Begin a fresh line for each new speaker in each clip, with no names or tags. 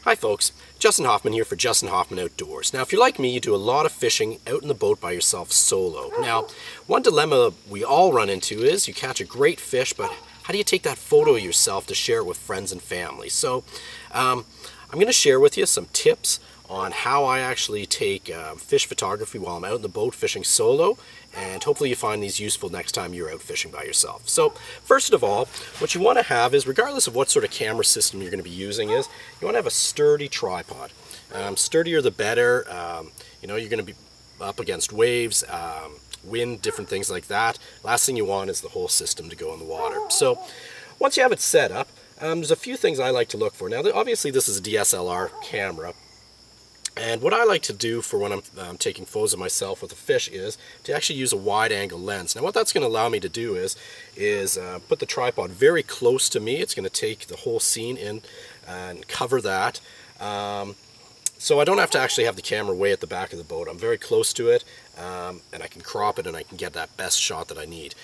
Hi folks, Justin Hoffman here for Justin Hoffman Outdoors. Now if you're like me, you do a lot of fishing out in the boat by yourself solo. Now, one dilemma we all run into is you catch a great fish, but how do you take that photo of yourself to share it with friends and family? So I'm going to share with you some tips on how I actually take fish photography while I'm out in the boat fishing solo, and hopefully you find these useful next time you're out fishing by yourself. So first of all, what you want to have is, regardless of what sort of camera system you're going to be using, is you want to have a sturdy tripod. Sturdier the better. You know, you're going to be up against waves, wind, different things like that. Last thing you want is the whole system to go in the water. So once you have it set up, there's a few things I like to look for. Now obviously this is a DSLR camera, and what I like to do for when I'm taking photos of myself with a fish is to actually use a wide angle lens. Now what that's going to allow me to do is put the tripod very close to me. It's going to take the whole scene in and cover that. So I don't have to actually have the camera way at the back of the boat. I'm very close to it, and I can crop it and I can get that best shot that I need.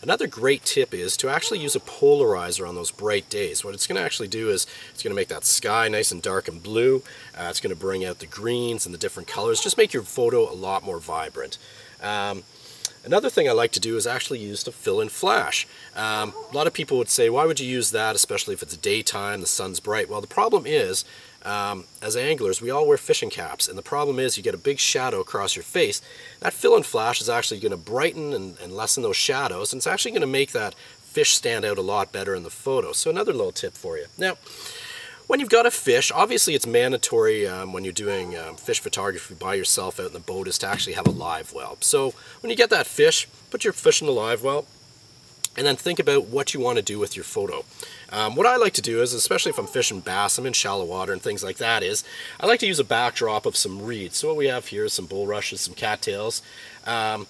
Another great tip is to actually use a polarizer on those bright days. What it's going to actually do is it's going to make that sky nice and dark and blue. It's going to bring out the greens and the different colors, just make your photo a lot more vibrant. Another thing I like to do is actually use the fill-in flash. A lot of people would say, why would you use that, especially if it's daytime, the sun's bright? Well, the problem is, as anglers, we all wear fishing caps, and the problem is you get a big shadow across your face. That fill-in flash is actually going to brighten and lessen those shadows, and it's actually going to make that fish stand out a lot better in the photo. So another little tip for you. Now, when you've got a fish, obviously it's mandatory when you're doing fish photography by yourself out in the boat is to actually have a live well. So when you get that fish, put your fish in the live well, and then think about what you want to do with your photo. What I like to do is, especially if I'm fishing bass, I'm in shallow water and things like that, is I like to use a backdrop of some reeds. So what we have here is some bulrushes, some cattails. It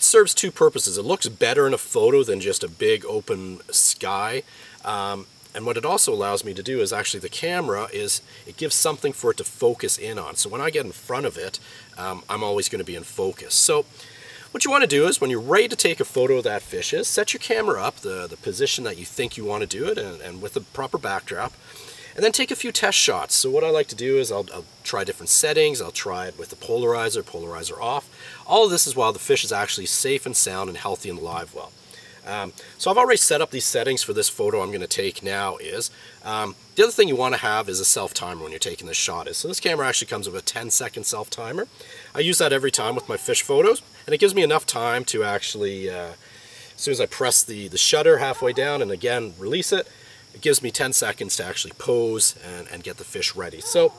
serves two purposes. It looks better in a photo than just a big open sky. And what it also allows me to do is actually the camera is, it gives something for it to focus in on. So when I get in front of it, I'm always going to be in focus. So what you want to do is, when you're ready to take a photo of that fish, is set your camera up, the position that you think you want to do it, and with the proper backdrop, and then take a few test shots. So what I like to do is I'll try different settings. I'll try it with the polarizer off. All of this is while the fish is actually safe and sound and healthy in the live well. So I've already set up these settings for this photo I'm going to take now. The other thing you want to have is a self-timer when you're taking this shot. So this camera actually comes with a 10-second self-timer. I use that every time with my fish photos, and it gives me enough time to actually, as soon as I press the shutter halfway down and again release it, it gives me 10 seconds to actually pose and get the fish ready. So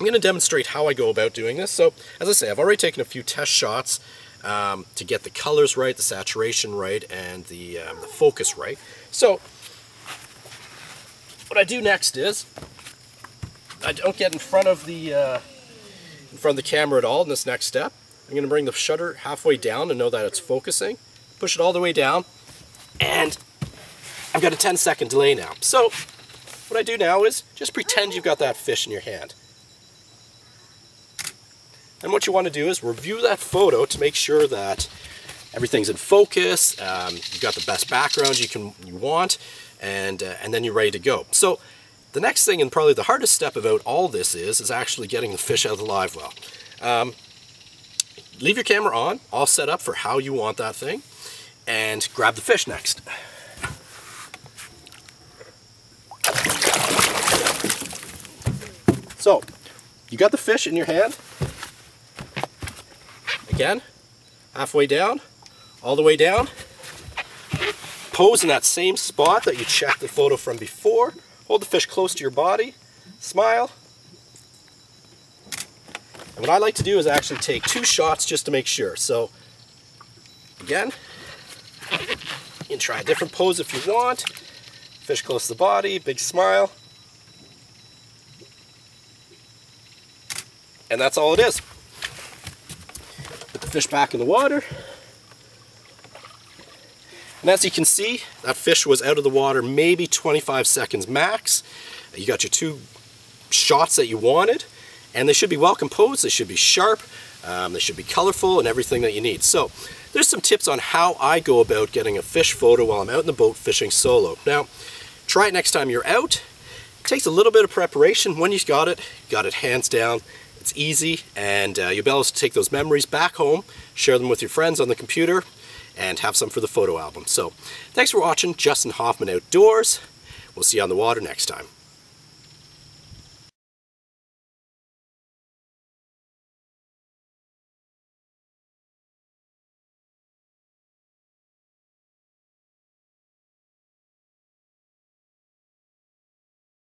I'm going to demonstrate how I go about doing this. So as I say, I've already taken a few test shots to get the colors right, the saturation right, and the focus right. So what I do next is I don't get in front of the camera at all in this next step. I'm going to bring the shutter halfway down and know that it's focusing. Push it all the way down, and I've got a 10-second delay now. So what I do now is just pretend you've got that fish in your hand. And what you want to do is review that photo to make sure that everything's in focus, you've got the best background you want, and then you're ready to go. So the next thing, and probably the hardest step about all this, is actually getting the fish out of the live well. Leave your camera on, all set up for how you want that thing, and grab the fish next. So you got the fish in your hand. Again, halfway down, all the way down. Pose in that same spot that you checked the photo from before. Hold the fish close to your body. Smile. And what I like to do is actually take 2 shots just to make sure. So, again, you can try a different pose if you want. Fish close to the body, big smile. And that's all it is. Put the fish back in the water. And as you can see, that fish was out of the water maybe 25 seconds max. You got your 2 shots that you wanted, and they should be well composed, they should be sharp, they should be colorful, and everything that you need. So there's some tips on how I go about getting a fish photo while I'm out in the boat fishing solo. Now, try it next time you're out. takes a little bit of preparation. When you've got it hands down. It's easy, and you'll be able to take those memories back home, share them with your friends on the computer, and have some for the photo album. So, thanks for watching Justin Hoffman Outdoors. We'll see you on the water next time.